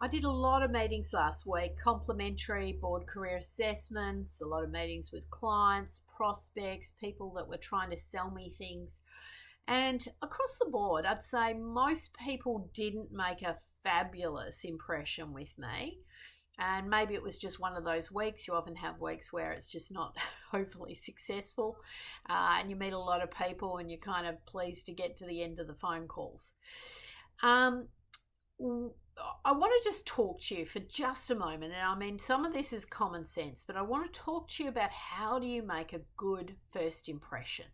I did a lot of meetings last week, complimentary board career assessments, a lot of meetings with clients, prospects, people that were trying to sell me things. And across the board, I'd say most people didn't make a fabulous impression with me. And maybe it was just one of those weeks. You often have weeks where it's just not hopefully successful, and you meet a lot of people and you're kind of pleased to get to the end of the phone calls. Um, I want to just talk to you for just a moment. And I mean, some of this is common sense, but I want to talk to you about how do you make a good first impression.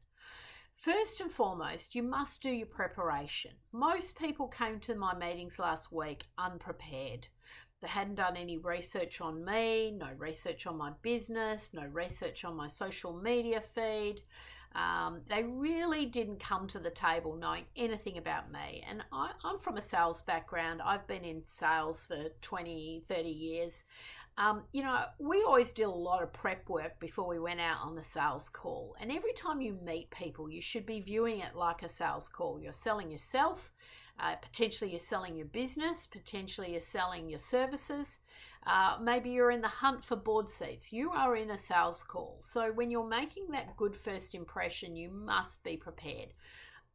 First and foremost, you must do your preparation. Most people came to my meetings last week unprepared. They hadn't done any research on me, no research on my business, no research on my social media feed. They really didn't come to the table knowing anything about me. And I'm from a sales background. I've been in sales for 20, 30 years. We always did a lot of prep work before we went out on the sales call. And every time you meet people, you should be viewing it like a sales call. You're selling yourself. Potentially you're selling your business, potentially you're selling your services, maybe you're in the hunt for board seats. You are in a sales call. So when you're making that good first impression, you must be prepared.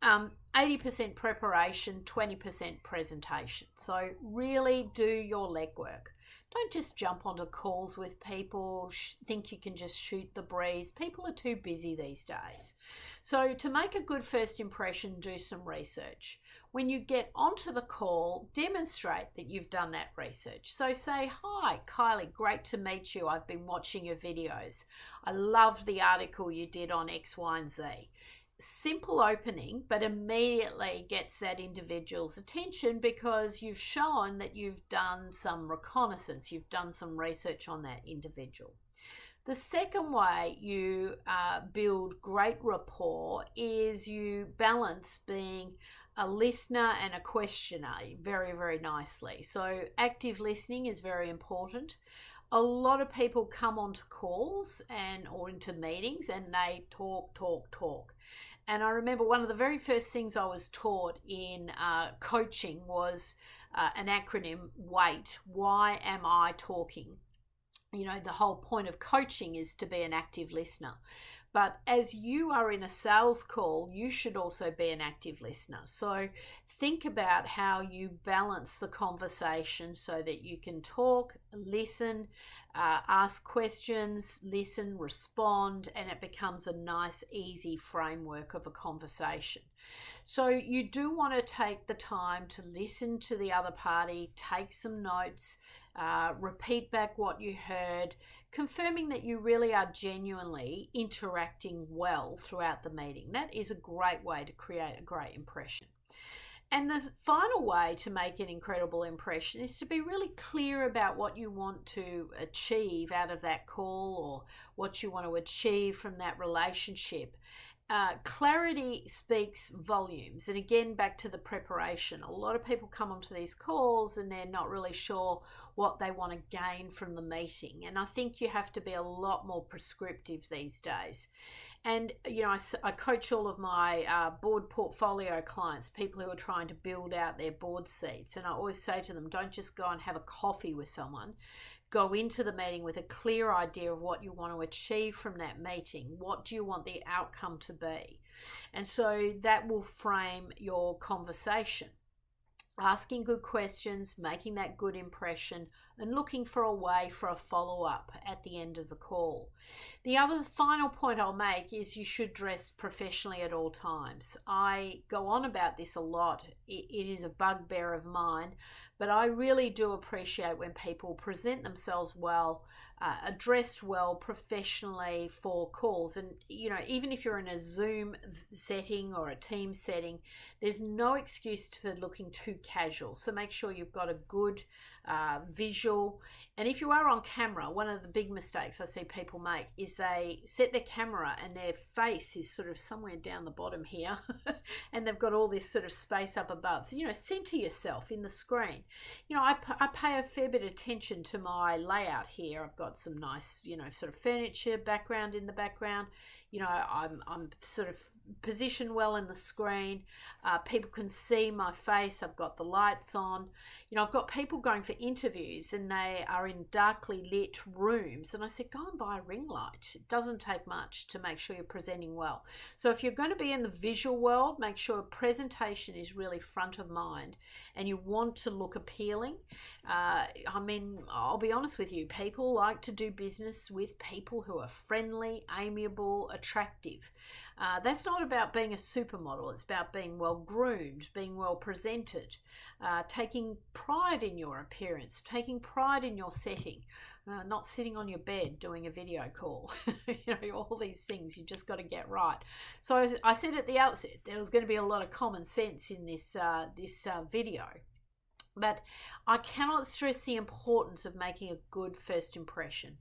80% preparation, 20% presentation. So really do your legwork. Don't just jump onto calls with people, think you can just shoot the breeze. People are too busy these days. So to make a good first impression, do some research. When you get onto the call, demonstrate that you've done that research. So say, hi, Kylie, great to meet you. I've been watching your videos. I loved the article you did on X, Y, and Z. Simple opening, but immediately gets that individual's attention because you've shown that you've done some reconnaissance, you've done some research on that individual. The second way you build great rapport is you balance being a listener and a questioner very, very nicely. So active listening is very important. A lot of people come onto calls or into meetings and they talk. And I remember one of the very first things I was taught in coaching was an acronym, WAIT. Why am I talking? The whole point of coaching is to be an active listener. But as you are in a sales call, you should also be an active listener. So think about how you balance the conversation so that you can talk, listen, ask questions, listen, respond, and it becomes a nice, easy framework of a conversation. So you do want to take the time to listen to the other party, take some notes, repeat back what you heard, confirming that you really are genuinely interacting well throughout the meeting. That is a great way to create a great impression. And the final way to make an incredible impression is to be really clear about what you want to achieve out of that call or what you want to achieve from that relationship. Clarity speaks volumes. And again, back to the preparation. A lot of people come onto these calls and they're not really sure what they want to gain from the meeting. And I think you have to be a lot more prescriptive these days. And, I coach all of my board portfolio clients, people who are trying to build out their board seats. And I always say to them, don't just go and have a coffee with someone. Go into the meeting with a clear idea of what you want to achieve from that meeting. What do you want the outcome to be? And so that will frame your conversation. Asking good questions, making that good impression, and looking for a way for a follow-up at the end of the call. The other final point I'll make is you should dress professionally at all times. I go on about this a lot. It is a bugbear of mine, but I really do appreciate when people present themselves well, dressed well professionally for calls. And even if you're in a Zoom setting or a team setting, there's no excuse for looking too casual. So make sure you've got a good visual. And if you are on camera, one of the big mistakes I see people make is they set their camera and their face is sort of somewhere down the bottom here and they've got all this sort of space up above. So, center yourself in the screen. I pay a fair bit of attention to my layout here. I've got some nice, sort of furniture background in the background. I'm sort of positioned well in the screen. People can see my face. I've got the lights on. I've got people going for interviews and they are in darkly lit rooms. And I said, go and buy a ring light. It doesn't take much to make sure you're presenting well. So if you're going to be in the visual world, make sure presentation is really front of mind and you want to look appealing. I'll be honest with you, people like to do business with people who are friendly, amiable, attractive. That's not about being a supermodel. It's about being well groomed, being well presented, taking pride in your appearance, taking pride in your setting, not sitting on your bed doing a video call. All these things you just got to get right. So I said at the outset there was going to be a lot of common sense in this video. But I cannot stress the importance of making a good first impression.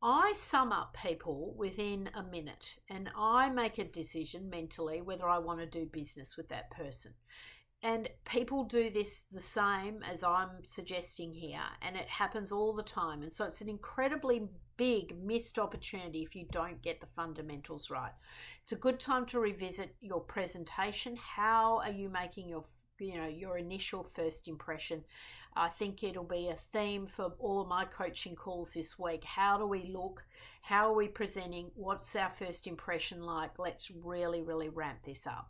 I sum up people within a minute and I make a decision mentally whether I want to do business with that person. And people do this the same as I'm suggesting here, and it happens all the time. And so it's an incredibly big missed opportunity if you don't get the fundamentals right. It's a good time to revisit your presentation. How are you making your initial first impression? I think it'll be a theme for all of my coaching calls this week. How do we look? How are we presenting? What's our first impression like? Let's really, really ramp this up.